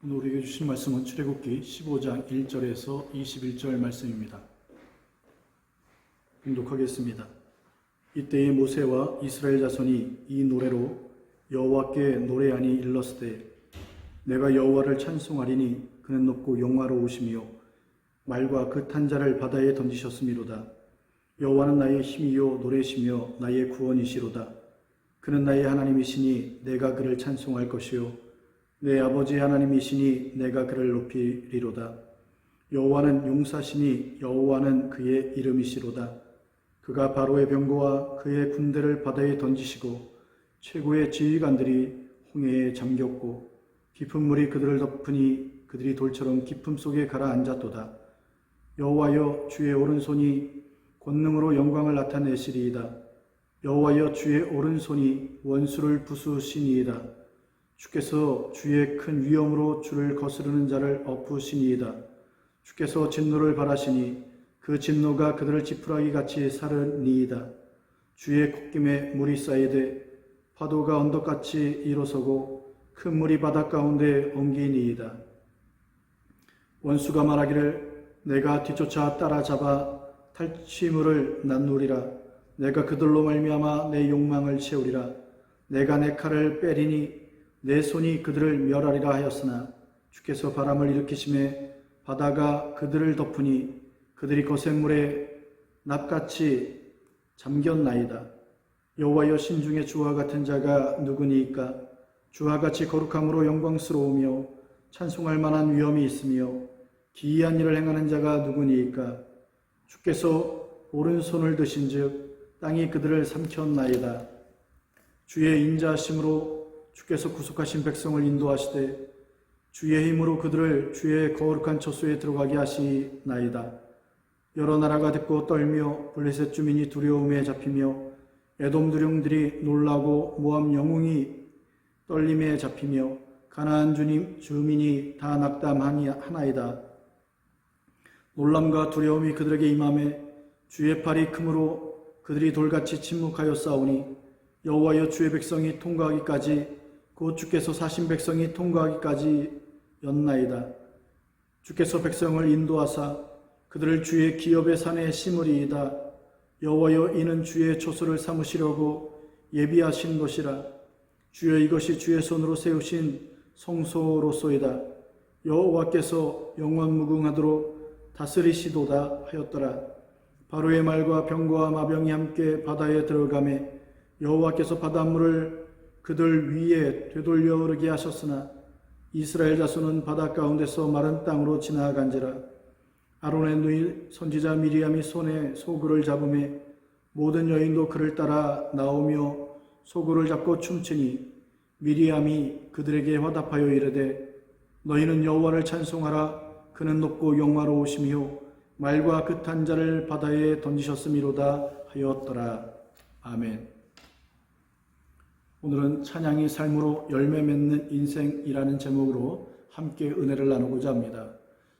오늘 우리에게 주신 말씀은 출애굽기 15장 1절에서 21절 말씀입니다. 봉독하겠습니다. 이때에 모세와 이스라엘 자손이 이 노래로 여호와께 노래하니 일렀으되 내가 여호와를 찬송하리니 그는 높고 영화로우시며 말과 그 탄 자를 바다에 던지셨음이로다. 여호와는 나의 힘이요 노래시며 나의 구원이시로다. 그는 나의 하나님이시니 내가 그를 찬송할 것이요 내 아버지 하나님이시니 내가 그를 높이리로다. 여호와는 용사시니 여호와는 그의 이름이시로다. 그가 바로의 병거와 그의 군대를 바다에 던지시고 최고의 지휘관들이 홍해에 잠겼고 깊은 물이 그들을 덮으니 그들이 돌처럼 깊음 속에 가라앉았도다. 여호와여 주의 오른손이 권능으로 영광을 나타내시리이다. 여호와여 주의 오른손이 원수를 부수시니이다. 주께서 주의 큰 위엄으로 주를 거스르는 자를 엎으시니이다. 주께서 진노를 발하시니 그 진노가 그들을 지푸라기 같이 사르니이다. 주의 콧김에 물이 쌓이되 파도가 언덕같이 일어서고 큰 물이 바닷 가운데 엉기니이다. 원수가 말하기를 내가 뒤쫓아 따라잡아 탈취물을 나누리라. 내가 그들로 말미암아 내 욕망을 채우리라. 내가 내 칼을 빼리니 내 손이 그들을 멸하리라 하였으나 주께서 바람을 일으키심에 바다가 그들을 덮으니 그들이 거센 물에 납같이 잠겼나이다. 여호와여 신중에 주와 같은 자가 누구니이까? 주와 같이 거룩함으로 영광스러우며 찬송할 만한 위엄이 있으며 기이한 일을 행하는 자가 누구니이까? 주께서 오른손을 드신즉 땅이 그들을 삼켰나이다. 주의 인자하심으로 주께서 구속하신 백성을 인도하시되 주의 힘으로 그들을 주의 거룩한 처소에 들어가게 하시나이다. 여러 나라가 듣고 떨며 블레셋 주민이 두려움에 잡히며 에돔 두령들이 놀라고 모압 영웅이 떨림에 잡히며 가나안 주민이 다 낙담하나이다. 놀람과 두려움이 그들에게 임하매 주의 팔이 크므로 그들이 돌같이 침묵하여 싸우니 여호와여 주의 백성이 통과하기까지 곧 주께서 사신 백성이 통과하기까지 였나이다. 주께서 백성을 인도하사 그들을 주의 기업의 산에 심으리이다. 여호와여 이는 주의 초소를 삼으시려고 예비하신 것이라. 주여 이것이 주의 손으로 세우신 성소로소이다. 여호와께서 영원무궁하도록 다스리시도다 하였더라. 바로의 말과 병거와 마병이 함께 바다에 들어가매 여호와께서 바닷물을 그들 위에 되돌려 흐르게 하셨으나 이스라엘 자손은 바다 가운데서 마른 땅으로 지나간지라. 아론의 누이 선지자 미리암이 손에 소굴을 잡음에 모든 여인도 그를 따라 나오며 소굴을 잡고 춤추니 미리암이 그들에게 화답하여 이르되 너희는 여호와를 찬송하라. 그는 높고 영화로우시며 말과 그 탄 자를 바다에 던지셨음이로다 하였더라. 아멘. 오늘은 찬양이 삶으로 열매 맺는 인생이라는 제목으로 함께 은혜를 나누고자 합니다.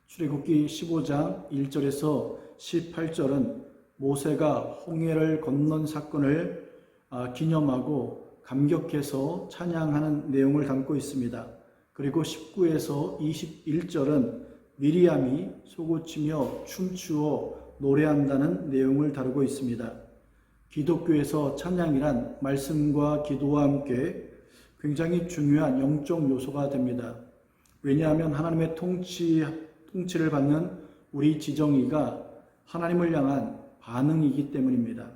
출애굽기 15장 1절에서 18절은 모세가 홍해를 건넌 사건을 기념하고 감격해서 찬양하는 내용을 담고 있습니다. 그리고 19에서 21절은 미리암이 솟구치며 춤추어 노래한다는 내용을 다루고 있습니다. 기독교에서 찬양이란 말씀과 기도와 함께 굉장히 중요한 영적 요소가 됩니다. 왜냐하면 하나님의 통치를 받는 우리 지정의가 하나님을 향한 반응이기 때문입니다.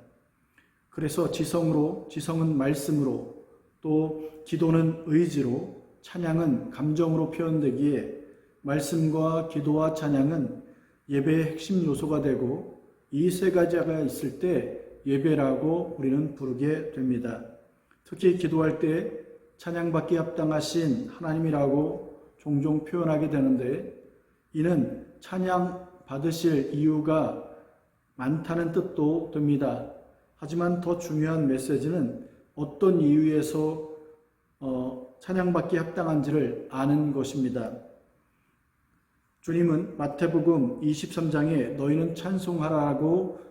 그래서 지성은 말씀으로, 또 기도는 의지로, 찬양은 감정으로 표현되기에 말씀과 기도와 찬양은 예배의 핵심 요소가 되고 이 세 가지가 있을 때 예배라고 우리는 부르게 됩니다. 특히 기도할 때 찬양받기 합당하신 하나님이라고 종종 표현하게 되는데 이는 찬양 받으실 이유가 많다는 뜻도 됩니다. 하지만 더 중요한 메시지는 어떤 이유에서 찬양받기 합당한지를 아는 것입니다. 주님은 마태복음 23장에 너희는 찬송하라고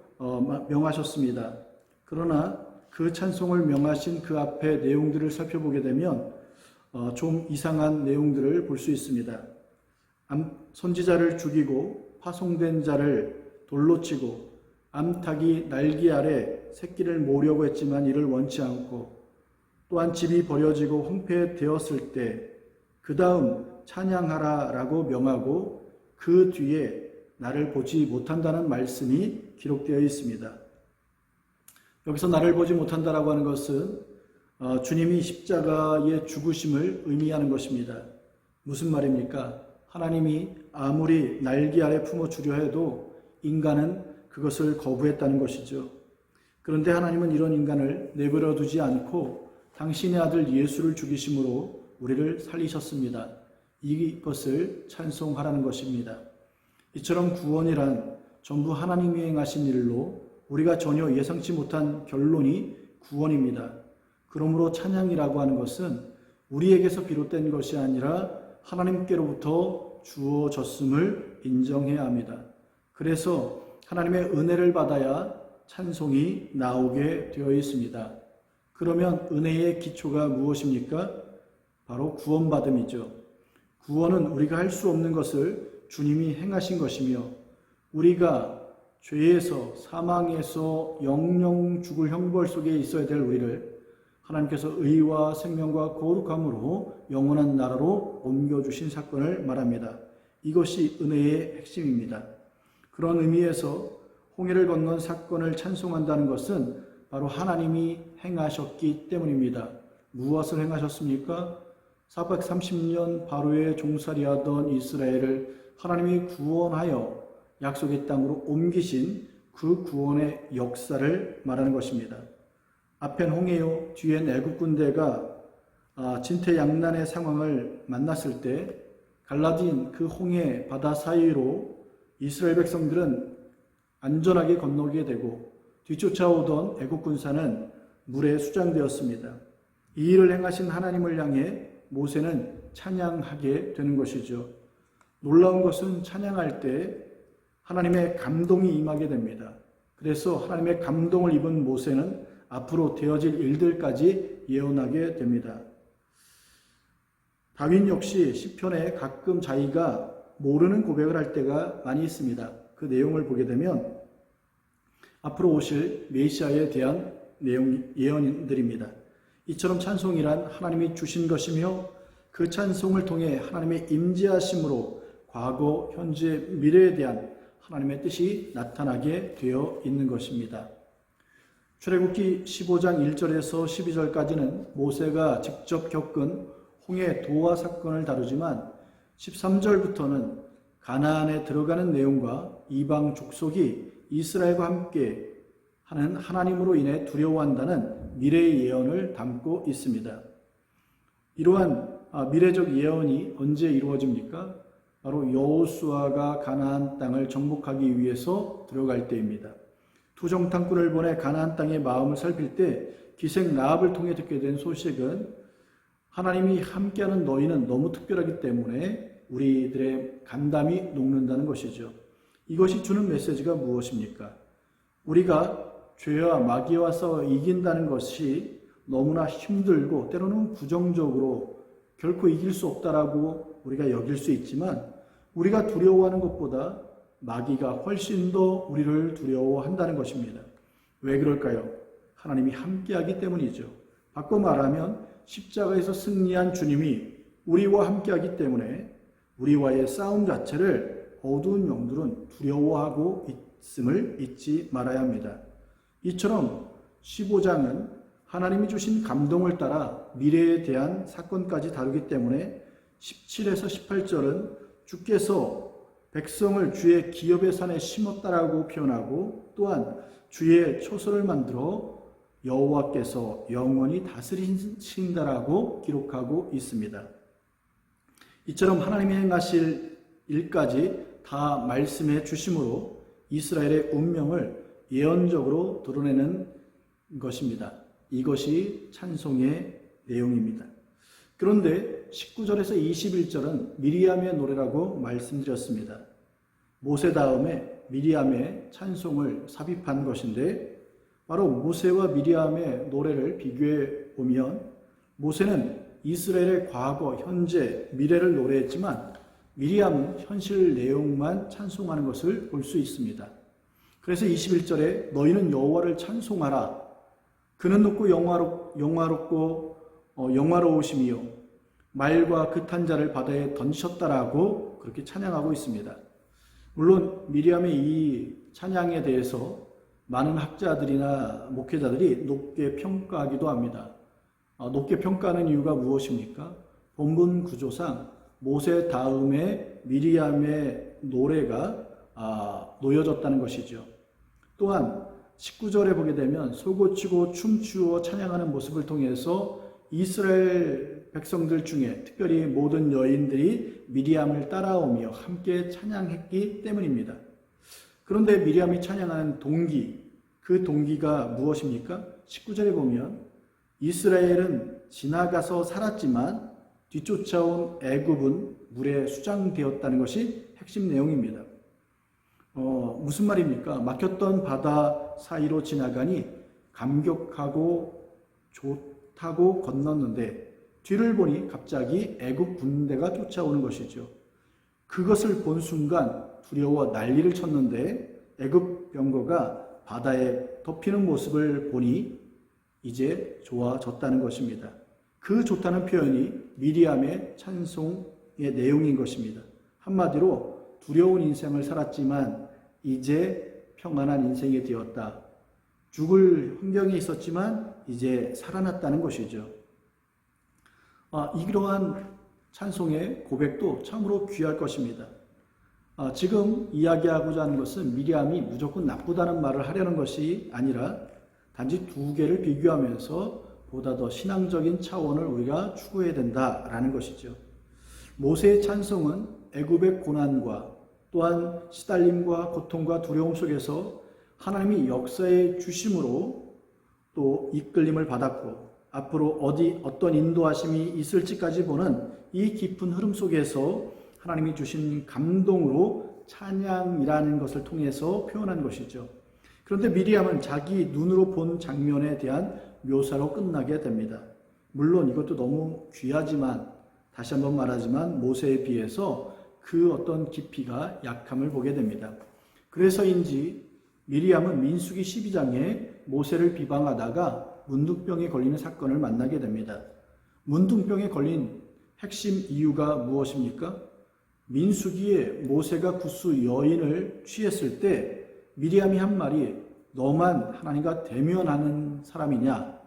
명하셨습니다. 그러나 그 찬송을 명하신 그 앞에 내용들을 살펴보게 되면 좀 이상한 내용들을 볼 수 있습니다. 선지자를 죽이고 파송된 자를 돌로 치고 암탉이 날개 아래 새끼를 모으려고 했지만 이를 원치 않고, 또한 집이 버려지고 황폐되었을 때 그 다음 찬양하라라고 명하고 그 뒤에 나를 보지 못한다는 말씀이 기록되어 있습니다. 여기서 나를 보지 못한다라고 하는 것은 주님이 십자가의 죽으심을 의미하는 것입니다. 무슨 말입니까? 하나님이 아무리 날개 아래 품어주려 해도 인간은 그것을 거부했다는 것이죠. 그런데 하나님은 이런 인간을 내버려 두지 않고 당신의 아들 예수를 죽이심으로 우리를 살리셨습니다. 이것을 찬송하라는 것입니다. 이처럼 구원이란 전부 하나님이 행하신 일로 우리가 전혀 예상치 못한 결론이 구원입니다. 그러므로 찬양이라고 하는 것은 우리에게서 비롯된 것이 아니라 하나님께로부터 주어졌음을 인정해야 합니다. 그래서 하나님의 은혜를 받아야 찬송이 나오게 되어 있습니다. 그러면 은혜의 기초가 무엇입니까? 바로 구원받음이죠. 구원은 우리가 할 수 없는 것을 주님이 행하신 것이며, 우리가 죄에서 사망에서 영영 죽을 형벌 속에 있어야 될 우리를 하나님께서 의와 생명과 거룩함으로 영원한 나라로 옮겨주신 사건을 말합니다. 이것이 은혜의 핵심입니다. 그런 의미에서 홍해를 건넌 사건을 찬송한다는 것은 바로 하나님이 행하셨기 때문입니다. 무엇을 행하셨습니까? 430년 바로의 종살이하던 이스라엘을 하나님이 구원하여 약속의 땅으로 옮기신 그 구원의 역사를 말하는 것입니다. 앞엔 홍해요, 뒤엔 애국 군대가 진퇴양난의 상황을 만났을 때 갈라진 그 홍해 바다 사이로 이스라엘 백성들은 안전하게 건너게 되고, 뒤쫓아오던 애국 군사는 물에 수장되었습니다. 이 일을 행하신 하나님을 향해 모세는 찬양하게 되는 것이죠. 놀라운 것은 찬양할 때 하나님의 감동이 임하게 됩니다. 그래서 하나님의 감동을 입은 모세는 앞으로 되어질 일들까지 예언하게 됩니다. 다윗 역시 시편에 가끔 자기가 모르는 고백을 할 때가 많이 있습니다. 그 내용을 보게 되면 앞으로 오실 메시아에 대한 예언들입니다. 이처럼 찬송이란 하나님이 주신 것이며, 그 찬송을 통해 하나님의 임재하심으로 과거, 현재, 미래에 대한 하나님의 뜻이 나타나게 되어 있는 것입니다. 출애굽기 15장 1절에서 12절까지는 모세가 직접 겪은 홍해 도화 사건을 다루지만 13절부터는 가나안에 들어가는 내용과 이방 족속이 이스라엘과 함께 하는 하나님으로 인해 두려워한다는 미래의 예언을 담고 있습니다. 이러한 미래적 예언이 언제 이루어집니까? 바로 여호수아가 가나안 땅을 정복하기 위해서 들어갈 때입니다. 투정탐꾼을 보내 가나안 땅의 마음을 살필 때 기생 라합을 통해 듣게 된 소식은, 하나님이 함께하는 너희는 너무 특별하기 때문에 우리들의 간담이 녹는다는 것이죠. 이것이 주는 메시지가 무엇입니까? 우리가 죄와 마귀와 싸워 이긴다는 것이 너무나 힘들고 때로는 부정적으로 결코 이길 수 없다라고 우리가 여길 수 있지만, 우리가 두려워하는 것보다 마귀가 훨씬 더 우리를 두려워한다는 것입니다. 왜 그럴까요? 하나님이 함께하기 때문이죠. 바꿔 말하면 십자가에서 승리한 주님이 우리와 함께하기 때문에 우리와의 싸움 자체를 어두운 영들은 두려워하고 있음을 잊지 말아야 합니다. 이처럼 15장은 하나님이 주신 감동을 따라 미래에 대한 사건까지 다루기 때문에 17에서 18절은 주께서 백성을 주의 기업의 산에 심었다라고 표현하고, 또한 주의 초소를 만들어 여호와께서 영원히 다스리신다라고 기록하고 있습니다. 이처럼 하나님이 행하실 일까지 다 말씀해 주심으로 이스라엘의 운명을 예언적으로 드러내는 것입니다. 이것이 찬송의 내용입니다. 그런데 19절에서 21절은 미리암의 노래라고 말씀드렸습니다. 모세 다음에 미리암의 찬송을 삽입한 것인데, 바로 모세와 미리암의 노래를 비교해 보면 모세는 이스라엘의 과거, 현재, 미래를 노래했지만 미리암은 현실 내용만 찬송하는 것을 볼 수 있습니다. 그래서 21절에 너희는 여호와를 찬송하라. 그는 높고 영화로우심이요 말과 극한 자를 바다에 던지셨다라고 그렇게 찬양하고 있습니다. 물론 미리암의 이 찬양에 대해서 많은 학자들이나 목회자들이 높게 평가하기도 합니다. 높게 평가하는 이유가 무엇입니까? 본문 구조상 모세 다음에 미리암의 노래가 놓여졌다는 것이죠. 또한 19절에 보게 되면 소고치고 춤추어 찬양하는 모습을 통해서 이스라엘 백성들 중에 특별히 모든 여인들이 미리암을 따라오며 함께 찬양했기 때문입니다. 그런데 미리암이 찬양하는 동기, 그 동기가 무엇입니까? 19절에 보면 이스라엘은 지나가서 살았지만 뒤쫓아온 애굽은 물에 수장되었다는 것이 핵심 내용입니다. 무슨 말입니까? 막혔던 바다 사이로 지나가니 감격하고 좋다고 건넜는데 뒤를 보니 갑자기 애굽 군대가 쫓아오는 것이죠. 그것을 본 순간 두려워 난리를 쳤는데 애굽 병거가 바다에 덮이는 모습을 보니 이제 좋아졌다는 것입니다. 그 좋다는 표현이 미리암의 찬송의 내용인 것입니다. 한마디로 두려운 인생을 살았지만 이제 평안한 인생이 되었다. 죽을 환경에 있었지만 이제 살아났다는 것이죠. 이러한 찬송의 고백도 참으로 귀할 것입니다. 지금 이야기하고자 하는 것은 미리암이 무조건 나쁘다는 말을 하려는 것이 아니라 단지 두 개를 비교하면서 보다 더 신앙적인 차원을 우리가 추구해야 된다라는 것이죠. 모세의 찬송은 애굽의 고난과 또한 시달림과 고통과 두려움 속에서 하나님이 역사의 주심으로 또 이끌림을 받았고 앞으로 어떤 인도하심이 있을지까지 보는 이 깊은 흐름 속에서 하나님이 주신 감동으로 찬양이라는 것을 통해서 표현한 것이죠. 그런데 미리암은 자기 눈으로 본 장면에 대한 묘사로 끝나게 됩니다. 물론 이것도 너무 귀하지만 다시 한번 말하지만 모세에 비해서 그 어떤 깊이가 약함을 보게 됩니다. 그래서인지 미리암은 민수기 12장에 모세를 비방하다가 문둥병에 걸리는 사건을 만나게 됩니다. 문둥병에 걸린 핵심 이유가 무엇입니까? 민수기에 모세가 굿수 여인을 취했을 때 미리암이 한 말이 너만 하나님과 대면하는 사람이냐?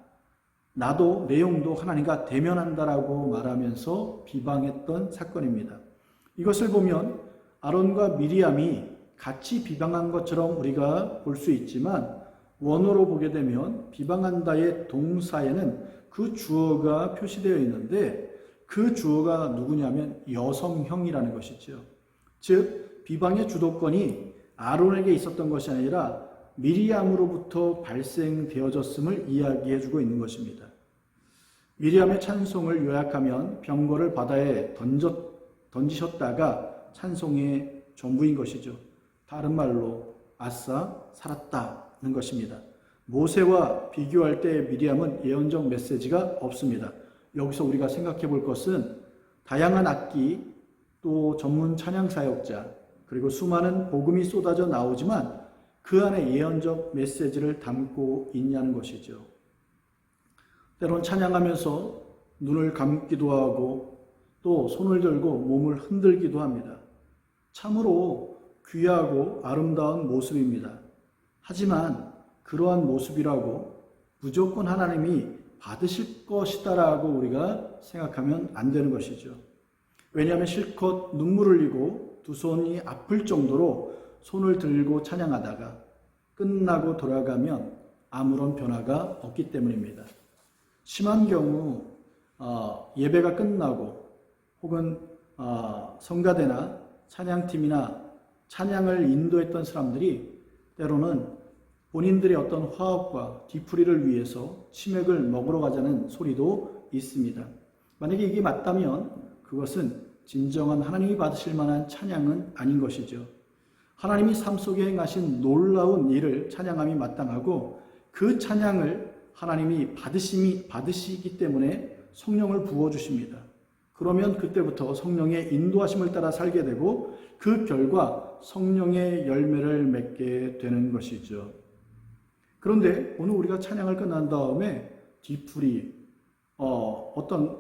나도 내용도 하나님과 대면한다라고 말하면서 비방했던 사건입니다. 이것을 보면 아론과 미리암이 같이 비방한 것처럼 우리가 볼 수 있지만 원어로 보게 되면 비방한다의 동사에는 그 주어가 표시되어 있는데 그 주어가 누구냐면 여성형이라는 것이죠. 즉 비방의 주도권이 아론에게 있었던 것이 아니라 미리암으로부터 발생되어졌음을 이야기해주고 있는 것입니다. 미리암의 찬송을 요약하면 병거를 바다에 던지셨다가 찬송의 전부인 것이죠. 다른 말로 아싸 살았다는 것입니다. 모세와 비교할 때 미리암은 예언적 메시지가 없습니다. 여기서 우리가 생각해 볼 것은 다양한 악기 또 전문 찬양 사역자 그리고 수많은 복음이 쏟아져 나오지만 그 안에 예언적 메시지를 담고 있냐는 것이죠. 때론 찬양하면서 눈을 감기도 하고 또 손을 들고 몸을 흔들기도 합니다. 참으로 귀하고 아름다운 모습입니다. 하지만 그러한 모습이라고 무조건 하나님이 받으실 것이다라고 우리가 생각하면 안 되는 것이죠. 왜냐하면 실컷 눈물을 흘리고 두 손이 아플 정도로 손을 들고 찬양하다가 끝나고 돌아가면 아무런 변화가 없기 때문입니다. 심한 경우 예배가 끝나고 혹은 성가대나 찬양팀이나 찬양을 인도했던 사람들이 때로는 본인들의 어떤 화합과 뒤풀이를 위해서 치맥을 먹으러 가자는 소리도 있습니다. 만약에 이게 맞다면 그것은 진정한 하나님이 받으실 만한 찬양은 아닌 것이죠. 하나님이 삶 속에 행하신 놀라운 일을 찬양함이 마땅하고 그 찬양을 하나님이 받으시기 때문에 성령을 부어주십니다. 그러면 그때부터 성령의 인도하심을 따라 살게 되고 그 결과 성령의 열매를 맺게 되는 것이죠. 그런데 오늘 우리가 찬양을 끝난 다음에 뒤풀이 어떤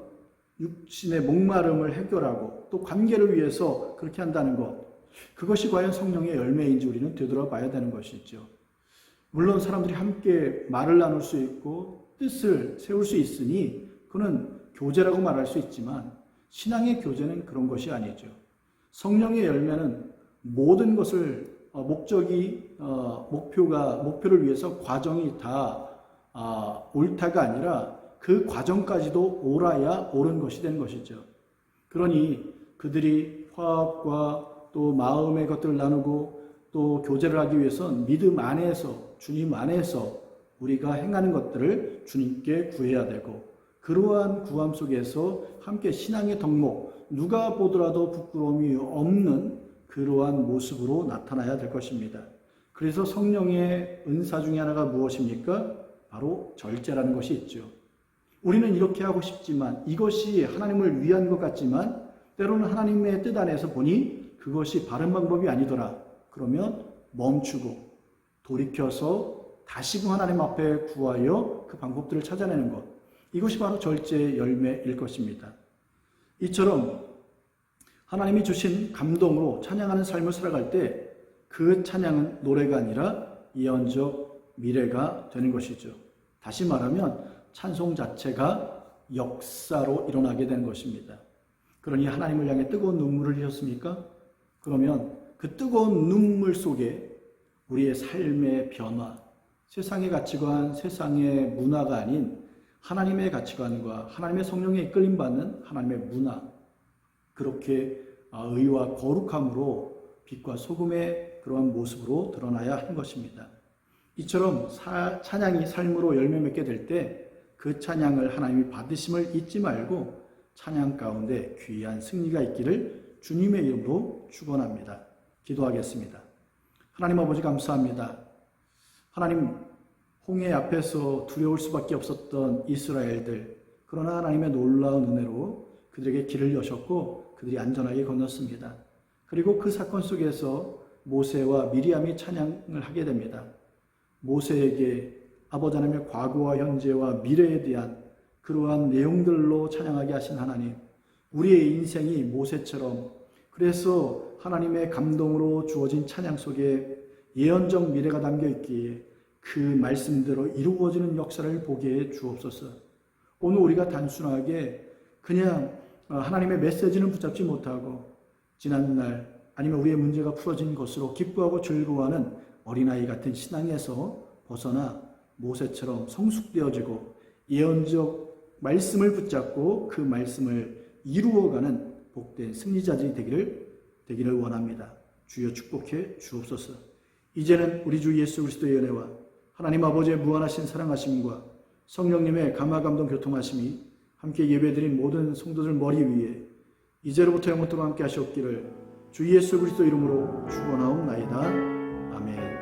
육신의 목마름을 해결하고 또 관계를 위해서 그렇게 한다는 것, 그것이 과연 성령의 열매인지 우리는 되돌아봐야 되는 것이죠. 물론 사람들이 함께 말을 나눌 수 있고 뜻을 세울 수 있으니 그는 교제라고 말할 수 있지만 신앙의 교제는 그런 것이 아니죠. 성령의 열매는 모든 것을 목표를 위해서 과정이 다 옳다가 아니라 그 과정까지도 옳아야 옳은 것이 되는 것이죠. 그러니 그들이 화합과 또 마음의 것들을 나누고 또 교제를 하기 위해서는 믿음 안에서, 주님 안에서 우리가 행하는 것들을 주님께 구해야 되고, 그러한 구함 속에서 함께 신앙의 덕목, 누가 보더라도 부끄러움이 없는 그러한 모습으로 나타나야 될 것입니다. 그래서 성령의 은사 중에 하나가 무엇입니까? 바로 절제라는 것이 있죠. 우리는 이렇게 하고 싶지만, 이것이 하나님을 위한 것 같지만 때로는 하나님의 뜻 안에서 보니 그것이 바른 방법이 아니더라. 그러면 멈추고 돌이켜서 다시금 하나님 앞에 구하여 그 방법들을 찾아내는 것, 이것이 바로 절제의 열매일 것입니다. 이처럼 하나님이 주신 감동으로 찬양하는 삶을 살아갈 때 그 찬양은 노래가 아니라 예언적 미래가 되는 것이죠. 다시 말하면 찬송 자체가 역사로 일어나게 되는 것입니다. 그러니 하나님을 향해 뜨거운 눈물을 흘렸습니까? 그러면 그 뜨거운 눈물 속에 우리의 삶의 변화, 세상의 가치관, 세상의 문화가 아닌 하나님의 가치관과 하나님의 성령에 이끌림받는 하나님의 문화, 그렇게 의와 거룩함으로 빛과 소금의 그러한 모습으로 드러나야 하는 것입니다. 이처럼 찬양이 삶으로 열매 맺게 될 때 그 찬양을 하나님이 받으심을 잊지 말고 찬양 가운데 귀한 승리가 있기를 주님의 이름으로 축원합니다. 기도하겠습니다. 하나님 아버지 감사합니다. 하나님, 홍해 앞에서 두려울 수밖에 없었던 이스라엘들, 그러나 하나님의 놀라운 은혜로 그들에게 길을 여셨고 그들이 안전하게 건넜습니다. 그리고 그 사건 속에서 모세와 미리암이 찬양을 하게 됩니다. 모세에게 아버지 하나님의 과거와 현재와 미래에 대한 그러한 내용들로 찬양하게 하신 하나님, 우리의 인생이 모세처럼 그래서 하나님의 감동으로 주어진 찬양 속에 예언적 미래가 담겨 있기에 그 말씀대로 이루어지는 역사를 보게 해 주옵소서. 오늘 우리가 단순하게 그냥 하나님의 메시지는 붙잡지 못하고 지난날 아니면 우리의 문제가 풀어진 것으로 기뻐하고 즐거워하는 어린아이 같은 신앙에서 벗어나 모세처럼 성숙되어지고 예언적 말씀을 붙잡고 그 말씀을 이루어가는 복된 승리자들이 되기를 원합니다. 주여 축복해 주옵소서. 이제는 우리 주 예수 그리스도의 은혜와 하나님 아버지의 무한하신 사랑하심과 성령님의 감화감동 교통하심이 함께 예배드린 모든 성도들 머리 위에 이제로부터 영원토록 함께 하시옵기를 주 예수 그리스도 이름으로 축원하옵나이다. 아멘.